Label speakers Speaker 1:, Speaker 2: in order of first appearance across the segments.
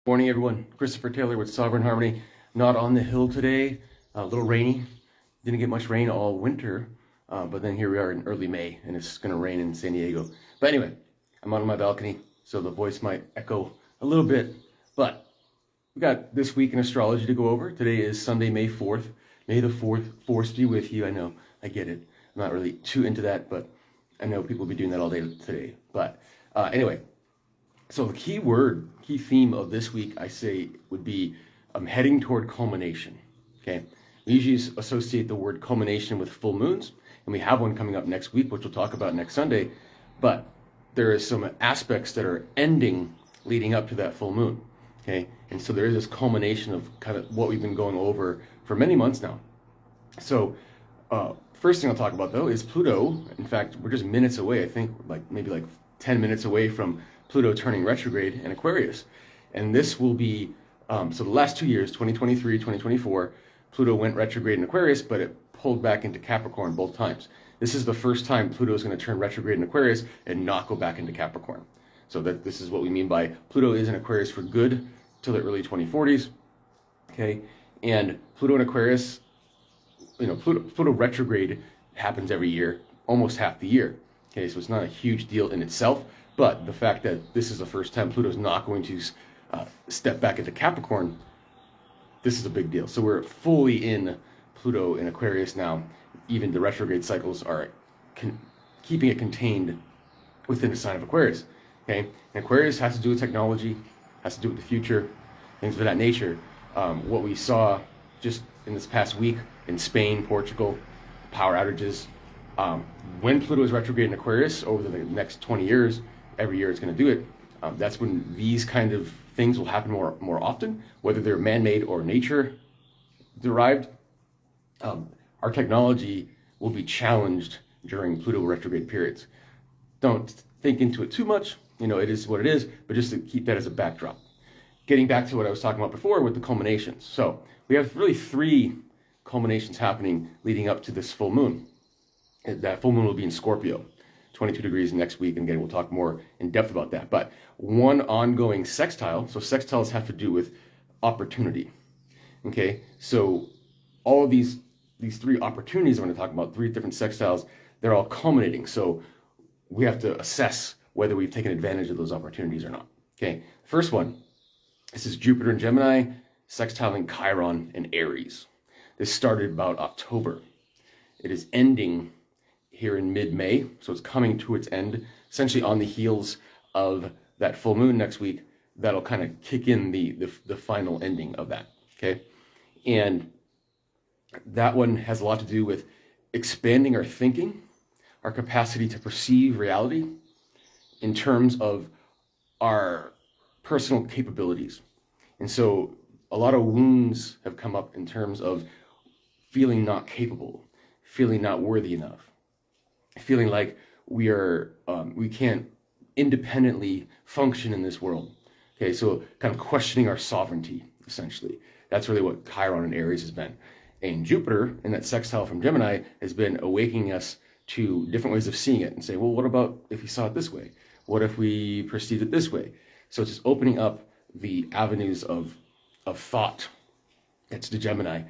Speaker 1: Morning, everyone. Christopher Taylor with Sovereign Harmony. Not on the hill today. A little rainy. Didn't get much rain all winter, but then here we are in early May, and it's going to rain in San Diego. But anyway, I'm on my balcony, so the voice might echo a little bit. But we got this week in astrology to go over. Today is Sunday, May 4th. May the 4th force be with you. I know, I get it. I'm not really too into that, but I know people will be doing that all day today. But anyway. So the key theme of this week, I say, would be heading toward culmination. Okay, we usually associate the word culmination with full moons, and we have one coming up next week, which we'll talk about next Sunday. But there is some aspects that are ending leading up to that full moon. Okay, and so there is this culmination of kind of what we've been going over for many months now. So first thing I'll talk about though is Pluto. In fact, we're just minutes away. I think maybe 10 minutes away from Pluto turning retrograde in Aquarius. And this will be, so the last 2 years, 2023, 2024, Pluto went retrograde in Aquarius, but it pulled back into Capricorn both times. This is the first time Pluto is going to turn retrograde in Aquarius and not go back into Capricorn. So this is what we mean by Pluto is in Aquarius for good till the early 2040s. Okay, and Pluto in Aquarius, Pluto retrograde happens every year, almost half the year. Okay, so it's not a huge deal in itself. But the fact that this is the first time Pluto's not going to step back into Capricorn, this is a big deal. So we're fully in Pluto in Aquarius now. Even the retrograde cycles are keeping it contained within the sign of Aquarius. Okay, and Aquarius has to do with technology, has to do with the future, things of that nature. What we saw just in this past week in Spain, Portugal, power outages. When Pluto is retrograde in Aquarius over the next 20 years, every year it's going to do it. That's when these kind of things will happen more often, whether they're man-made or nature-derived. Our technology will be challenged during Pluto retrograde periods. Don't think into it too much. It is what it is, but just to keep that as a backdrop. Getting back to what I was talking about before with the culminations. So we have really 3 culminations happening leading up to this full moon. That full moon will be in Scorpio, 22 degrees next week, and again, we'll talk more in depth about that. But one ongoing sextile, so sextiles have to do with opportunity, okay? So all of these 3 opportunities I'm going to talk about, 3 different sextiles, they're all culminating. So we have to assess whether we've taken advantage of those opportunities or not, okay? First one, this is Jupiter in Gemini, sextiling Chiron in Aries. This started about October. It is ending here in mid-May, so it's coming to its end, essentially on the heels of that full moon next week. That'll kind of kick in the final ending of that, okay? And that one has a lot to do with expanding our thinking, our capacity to perceive reality in terms of our personal capabilities. And so a lot of wounds have come up in terms of feeling not capable, feeling not worthy enough, feeling like we can't independently function in this world. Okay, so kind of questioning our sovereignty, essentially. That's really what Chiron and Aries has been. And Jupiter, in that sextile from Gemini, has been awakening us to different ways of seeing it and say, well, what about if we saw it this way? What if we perceived it this way? So it's just opening up the avenues of thought. That's the Gemini.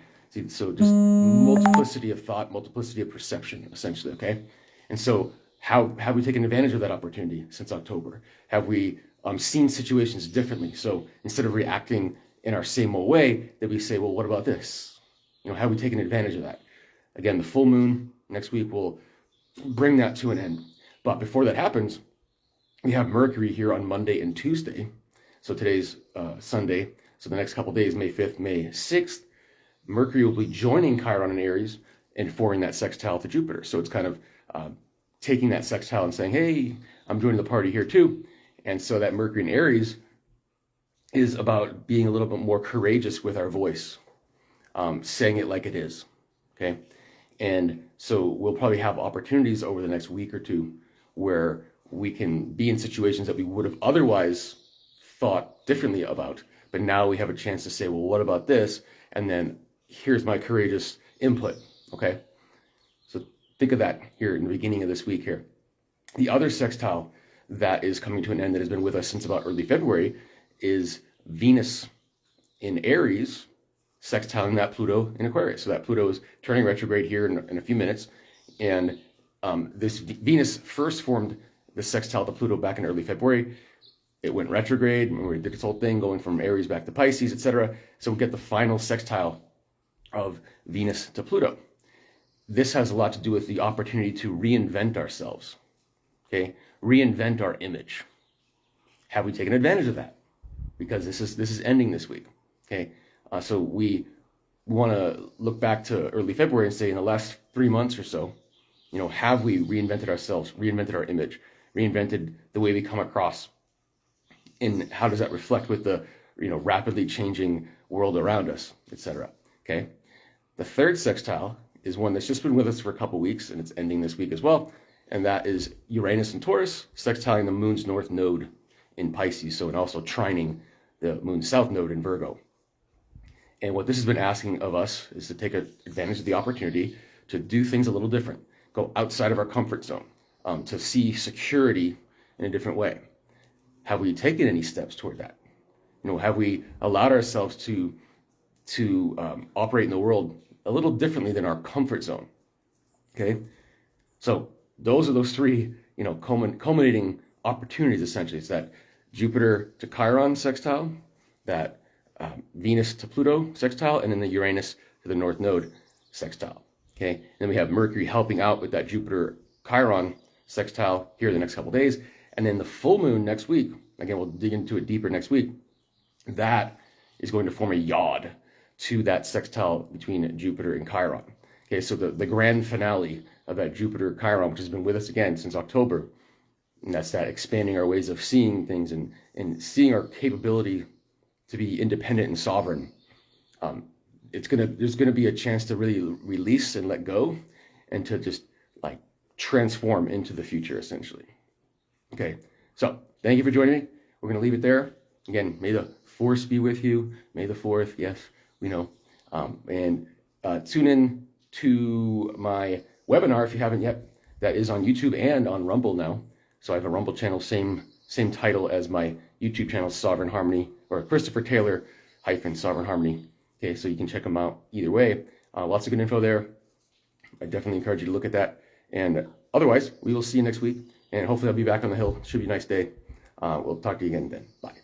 Speaker 1: So just multiplicity of thought, multiplicity of perception, essentially, okay? And so how have we taken advantage of that opportunity since October? Have we seen situations differently? So instead of reacting in our same old way, that we say, well, what about this? Have we taken advantage of that? Again, the full moon next week will bring that to an end. But before that happens, we have Mercury here on Monday and Tuesday. So today's Sunday. So the next couple days, May 5th, May 6th, Mercury will be joining Chiron in Aries and forming that sextile to Jupiter. So it's kind of taking that sextile and saying, hey, I'm joining the party here too. And so that Mercury in Aries is about being a little bit more courageous with our voice, saying it like it is, okay? And so we'll probably have opportunities over the next week or two where we can be in situations that we would have otherwise thought differently about, but now we have a chance to say, well, what about this? And then here's my courageous input, okay? So think of that here in the beginning of this week here. The other sextile that is coming to an end that has been with us since about early February is Venus in Aries sextiling that Pluto in Aquarius. So that Pluto is turning retrograde here in a few minutes. And this Venus first formed the sextile to Pluto back in early February. It went retrograde, and we did this whole thing going from Aries back to Pisces, etc. So we get the final sextile of Venus to Pluto. This has a lot to do with the opportunity to reinvent ourselves, okay? Reinvent our image. Have we taken advantage of that? Because this is ending this week, okay? So we want to look back to early February and say, in the last 3 months or so, have we reinvented ourselves, reinvented our image, reinvented the way we come across? And how does that reflect with the rapidly changing world around us, etc.? Okay. The third sextile is one that's just been with us for a couple weeks, and it's ending this week as well. And that is Uranus and Taurus sextiling the moon's north node in Pisces. So, and also trining the moon's south node in Virgo. And what this has been asking of us is to take advantage of the opportunity to do things a little different, go outside of our comfort zone, to see security in a different way. Have we taken any steps toward that? Have we allowed ourselves to operate in the world a little differently than our comfort zone? Okay, so those are those three, culminating opportunities. Essentially, it's that Jupiter to Chiron sextile, that Venus to Pluto sextile, and then the Uranus to the North Node sextile. Okay, then we have Mercury helping out with that Jupiter Chiron sextile here the next couple days, and then the full moon next week. Again, we'll dig into it deeper next week. That is going to form a yod to that sextile between Jupiter and Chiron. Okay, so the grand finale of that Jupiter Chiron, which has been with us again since October, and that's that expanding our ways of seeing things and seeing our capability to be independent and sovereign. There's gonna be a chance to really release and let go, and to just like transform into the future, essentially. Okay, so thank you for joining me. We're gonna leave it there. Again, may the force be with you. May the 4th, yes, we know. And tune in to my webinar if you haven't yet. That is on YouTube and on Rumble now. So I have a Rumble channel, same title as my YouTube channel, Sovereign Harmony, or Christopher Taylor - Sovereign Harmony. Okay, so you can check them out either way. Lots of good info there. I definitely encourage you to look at that. And otherwise, we will see you next week. And hopefully I'll be back on the hill. Should be a nice day. We'll talk to you again then. Bye.